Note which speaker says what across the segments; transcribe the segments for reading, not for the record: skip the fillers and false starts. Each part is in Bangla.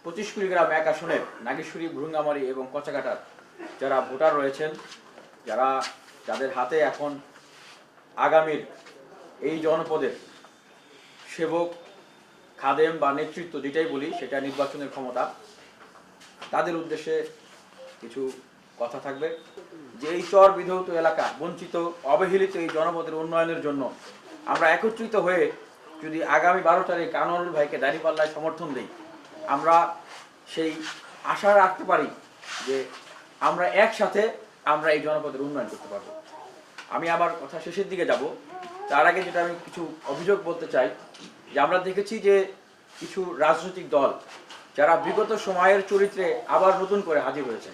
Speaker 1: 25 কুড়িগ্রাম এক আসনের নাগেশ্বরী, ভুরুঙ্গামারী এবং কচাকাটার যারা ভোটার রয়েছেন, যাদের হাতে এখন আগামীর এই জনপদের সেবক, খাদেম বা নেতৃত্ব যেটাই বলি সেটা নির্বাচনের ক্ষমতা, তাদের উদ্দেশ্যে কিছু কথা থাকবে। যে এই চর বিধৌত এলাকা, বঞ্চিত অবহেলিত এই জনপদের উন্নয়নের জন্য আমরা একত্রিত হয়ে যদি আগামী 12 তারিখ আনোয়ারুল ভাইকে দাঁড়িপাল্লায় সমর্থন দিই, আমরা সেই আশা রাখতে পারি যে আমরা একসাথে এই জনপদের উন্নয়ন করতে পারবো। আমি আমার কথা শেষের দিকে যাব, তার আগে যেটা আমি কিছু অভিযোগ বলতে চাই যে আমরা দেখেছি যে কিছু রাজনৈতিক দল যারা বিগত সময়ের চরিত্রে আবার নতুন করে হাজির হয়েছে।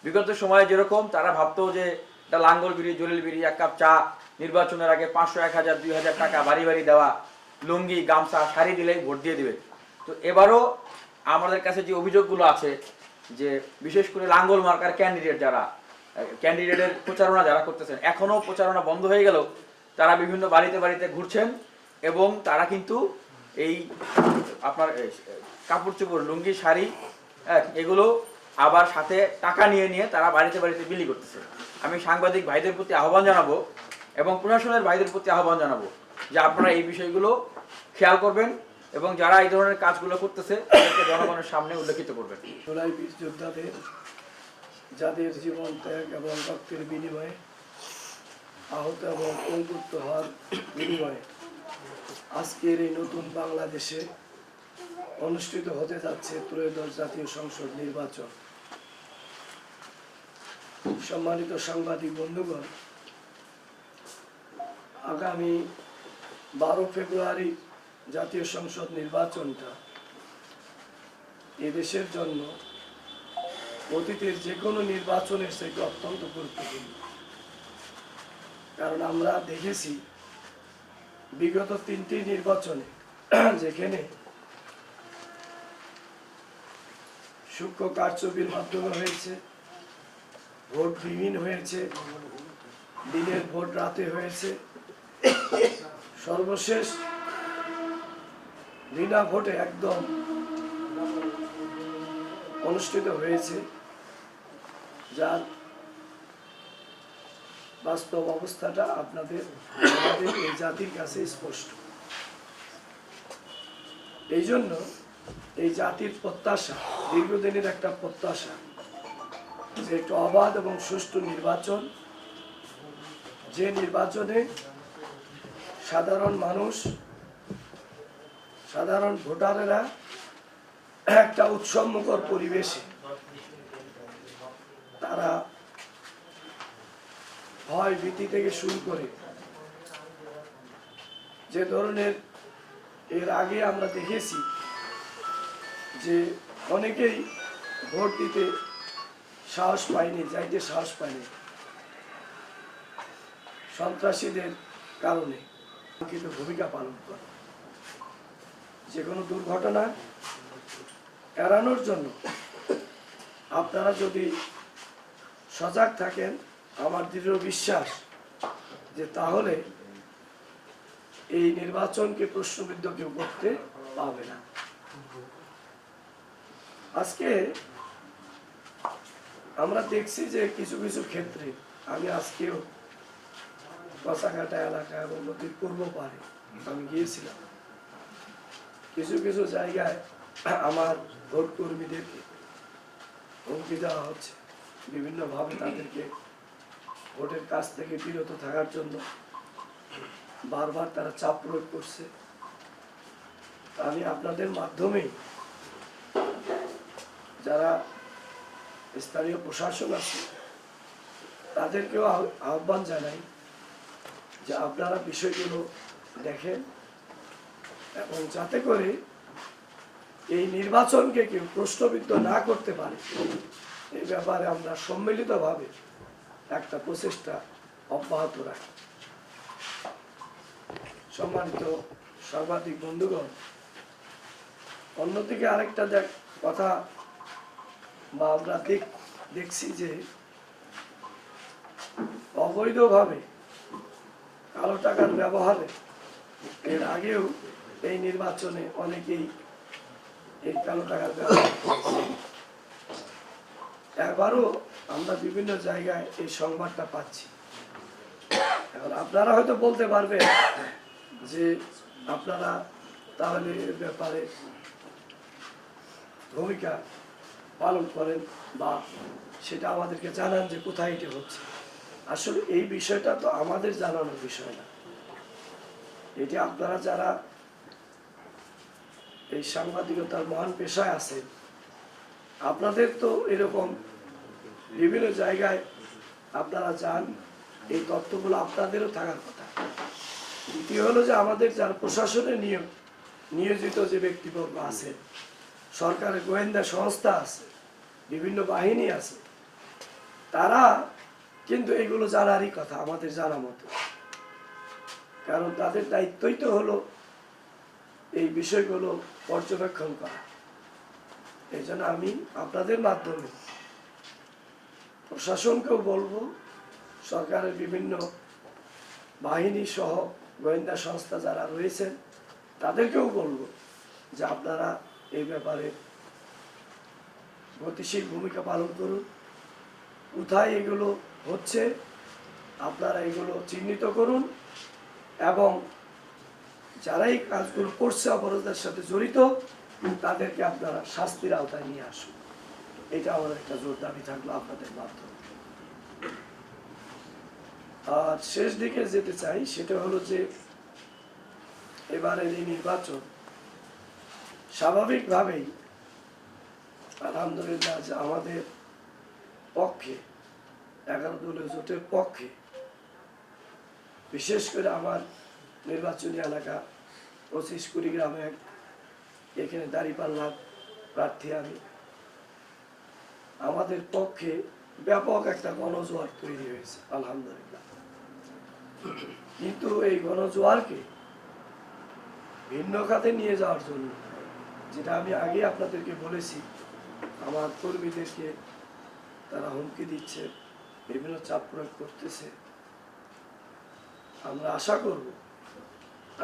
Speaker 1: বিগত সময়ে যেরকম তারা ভাবতো যে একটা লাঙ্গল বিড়ি, জলিল বিড়ি, এক কাপ চা, নির্বাচনের আগে 500, 1000, 2000 টাকা বাড়ি বাড়ি দেওয়া, লুঙ্গি, গামছা, শাড়ি দিলেই ভোট দিয়ে দিবে। তো এবারও আমাদের কাছে যে অভিযোগগুলো আছে যে বিশেষ করে লাঙ্গল মার্কার ক্যান্ডিডেটের প্রচারণা যারা করতেছেন, এখনও প্রচারণা বন্ধ হয়ে গেল, তারা বিভিন্ন বাড়িতে বাড়িতে ঘুরছেন এবং তারা কিন্তু এই আপনার কাপড় চোপড়, লুঙ্গি, শাড়ি এগুলো আবার সাথে টাকা নিয়ে নিয়ে তারা বাড়িতে বাড়িতে বিলি করতেছে। আমি সাংবাদিক ভাইদের প্রতি আহ্বান জানাবো এবং প্রশাসনের ভাইদের প্রতি আহ্বান জানাবো যে আপনারা এই বিষয়গুলো খেয়াল করবেন এবং যারা এই ধরনের কাজগুলো করতেছে তাদেরকে জনগণের সামনে উল্লেখিত করবেন।
Speaker 2: জুলাই বীর যোদ্ধাদের, যাদের জীবন ত্যাগ এবং রক্তের বিনিময়ে আহত এবং পঙ্গুত্ব হওয়ার বিনিময়ে আজকের এই নতুন বাংলাদেশে অনুষ্ঠিত হতে যাচ্ছে ত্রয়োদশ জাতীয় সংসদ নির্বাচন। সম্মানিত সাংবাদিক বন্ধুগণ, আগামী 12 ফেব্রুয়ারি জাতীয় সংসদ নির্বাচনটা এদেশের জন্য অতীতের যে কোনো নির্বাচনের থেকে অত্যন্ত গুরুত্বপূর্ণ। কারণ আমরা দেখেছি বিগত 3টি নির্বাচনে যেখানে সূক্ষ্ম কারচুপির মাধ্যমে হয়েছে, ভোট বিহীন হয়েছে, দিনের ভোট রাতে হয়েছে, সর্বশেষ বিনা ভোটে একদম অনুষ্ঠিত হয়েছে, যার বাস্তব অবস্থাটা আমাদের এই জাতির কাছে স্পষ্ট। এই জন্য এই জাতির প্রত্যাশা, দীর্ঘদিনের একটা প্রত্যাশা যে একটু অবাধ এবং সুষ্ঠু নির্বাচন, যে নির্বাচনে সাধারণ মানুষ, সাধারণ ভোটারেরা একটা উৎসবমুখর পরিবেশে তারা ভয় ভীতি থেকে শুরু করে যে ধরনের এর আগে আমরা দেখেছি যে অনেকেই ভোট দিতে সাহস পায়নি, যাইতে সাহস পায়নি সন্ত্রাসীদের কারণে কিন্তু ভূমিকা পালন করে। যে কোনো দুর্ঘটনা এড়ানোর জন্য আপনারা যদি সজাগ থাকেন, আমার দৃঢ় বিশ্বাস যে তাহলে এই নির্বাচনকে প্রশ্নবিদ্ধ কেউ করতে পারবে না। আজকে আমরা দেখছি যে কিছু কিছু ক্ষেত্রে, আমি আজকেও কচাকাটা এলাকা এবং নদীর পূর্ব পারে আমি গিয়েছিলাম, কিছু কিছু জায়গায় আমার ভোট কর্মীদেরকে হুমকি দেওয়া হচ্ছে, বিভিন্নভাবে তাদেরকে ভোটের কাছ থেকে বিরত থাকার জন্য বারবার তারা চাপ প্রয়োগ করছে। আমি আপনাদের মাধ্যমে যারা স্থানীয় প্রশাসন আছে তাদেরকেও আহ্বান জানাই যে আপনারা বিষয়গুলো দেখেন এবং যাতে করে এই নির্বাচনকে কেউ প্রশ্নবিদ্ধ না করতে পারে এই ব্যাপারে আমরা সম্মিলিতভাবে একটা প্রচেষ্টা অব্যাহত রাখি। সম্মানিত সাংবাদিক বন্ধুগণ, অন্যদিকে আরেকটা কথা বা আমরা দেখছি যে অবৈধভাবে কালো টাকার ব্যবহারে এর আগেও এই নির্বাচনে অনেকেই এই কালো টাকার ব্যবহার করেছে। এবারও আমরা বিভিন্ন জায়গায় এই সংবাদটা পাচ্ছি। এখন আপনারা হয়তো বলতে পারবেন যে আপনারা তাহলে এর ব্যাপারে ভূমিকা পালন করেন বা সেটা আমাদেরকে জানান যে কোথায় এটা হচ্ছে। আসলে এই বিষয়টা তো আমাদের জানানোর বিষয় না, এটি আপনারা যারা এই সাংবাদিকতার মহান পেশায় আছেন, আপনাদের তো এরকম বিভিন্ন জায়গায় আপনারা যান, এই তথ্যগুলো আপনাদেরও থাকার কথা। দ্বিতীয় হলো যে আমাদের যারা প্রশাসনে নিয়োজিত যে ব্যক্তিবর্গ আছে, সরকারের গোয়েন্দা সংস্থা আছে, বিভিন্ন বাহিনী আছে, তারা কিন্তু এগুলো জানারই কথা আমাদের জানা মতো, কারণ তাদের দায়িত্বই তো হলো এই বিষয়গুলো পর্যবেক্ষণ করা। এই জন্য আমি আপনাদের মাধ্যমে প্রশাসনকেও বলবো, সরকারের বিভিন্ন বাহিনী সহ গোয়েন্দা সংস্থা যারা রয়েছেন তাদেরকেও বলবো যে আপনারা এই ব্যাপারে গতিশীল ভূমিকা পালন করুন। কোথায় এগুলো হচ্ছে আপনারা এগুলো চিহ্নিত করুন এবং যারা এই কাজগুলো করছে অপরাধের সাথে জড়িত তাদেরকে আপনারা শাস্তির আওতায় নিয়ে আসুন। এটা আমার একটা জোর দাবি থাকলো আপনাদের মাধ্যমে। আর শেষ দিকে যেতে চাই, সেটা হলো যে এবারের এই নির্বাচন স্বাভাবিকভাবেই আলহামদুলিল্লাহ যে আমাদের পক্ষে 11 দলীয় জোটের পক্ষে, বিশেষ করে আমার নির্বাচনী এলাকা 25 কুড়িগ্রামে এখানে দাঁড়িপাল্লার প্রার্থী আমি, আমাদের পক্ষে ব্যাপক একটা গণজোয়ার তৈরি হয়েছে আলহামদুলিল্লাহ। কিন্তু এই গণজোয়ারকে ভিন্ন খাতে নিয়ে যাওয়ার জন্য, যেটা আমি আগে আপনাদেরকে বলেছি, আমার কর্মীদেরকে তারা হুমকি দিচ্ছে, বিভিন্ন চাপ প্রয়োগ করতেছে। আমরা আশা করব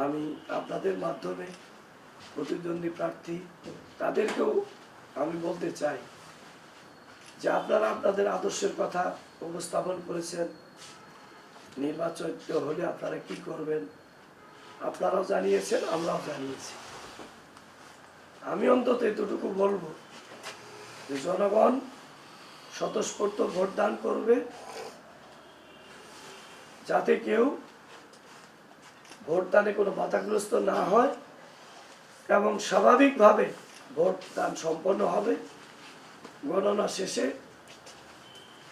Speaker 2: আমি আপনাদের মাধ্যমে প্রতিদ্বন্দ্বী প্রার্থী তাদেরকেও আমি বলতে চাই যে আপনারা আপনাদের আদর্শের কথা উপস্থাপন করেছেন, নির্বাচন হলে আপনারা কি করবেন আপনারাও জানিয়েছেন, আমরাও জানিয়েছি। আমি অন্তত এতটুকু বলবো যে জনগণ স্বতঃস্ফূর্ত ভোটদান করবে, যাতে কেউ ভোটদানে কোনো বাধাগ্রস্ত না হয় এবং স্বাভাবিকভাবে ভোটদান সম্পন্ন হবে। গণনা শেষে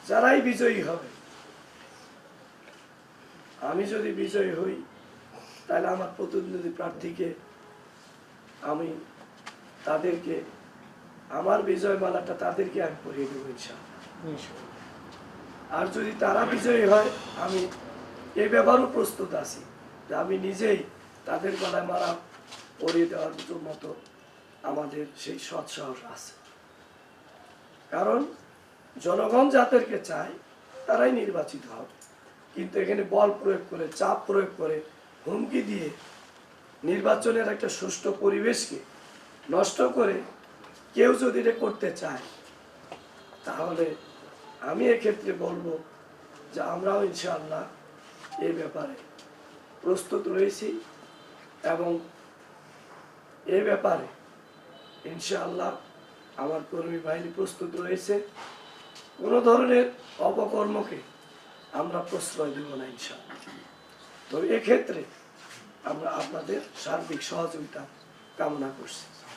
Speaker 2: যারাই বিজয়ী হবে, আমি যদি বিজয়ী হই তাহলে আমার প্রতিদ্বন্দ্বী প্রার্থীকে আমি তাদেরকে আমার বিজয় মালাটা তাদেরকে আমি পরিয়ে দেবো ইনশাআল্লাহ। আর যদি তারা বিজয়ী হয়, আমি এই ব্যাপারেও প্রস্তুত আছি যে আমি নিজেই তাদের গলায় মালা পরিয়ে দেওয়ার মতো আমাদের সেই সৎসাহস আছে। কারণ জনগণ যাদেরকে চায় তারাই নির্বাচিত হবে, কিন্তু এখানে বল প্রয়োগ করে, চাপ প্রয়োগ করে, হুমকি দিয়ে নির্বাচনের একটা সুষ্ঠু পরিবেশকে নষ্ট করে কেউ যদি এটা করতে চায়, তাহলে আমি এক্ষেত্রে বলবো যে আমরাও ইনশাআল্লাহ এই ব্যাপারে প্রস্তুত রয়েছি এবং এই ব্যাপারে ইনশাআল্লাহ আমার কর্মী বাহিনী প্রস্তুত রয়েছে। কোনো ধরনের অপকর্মকে আমরা প্রশ্রয় দেব না ইনশাআল্লাহ। তো এক্ষেত্রে আমরা আপনাদের সার্বিক সহযোগিতা কামনা করছি।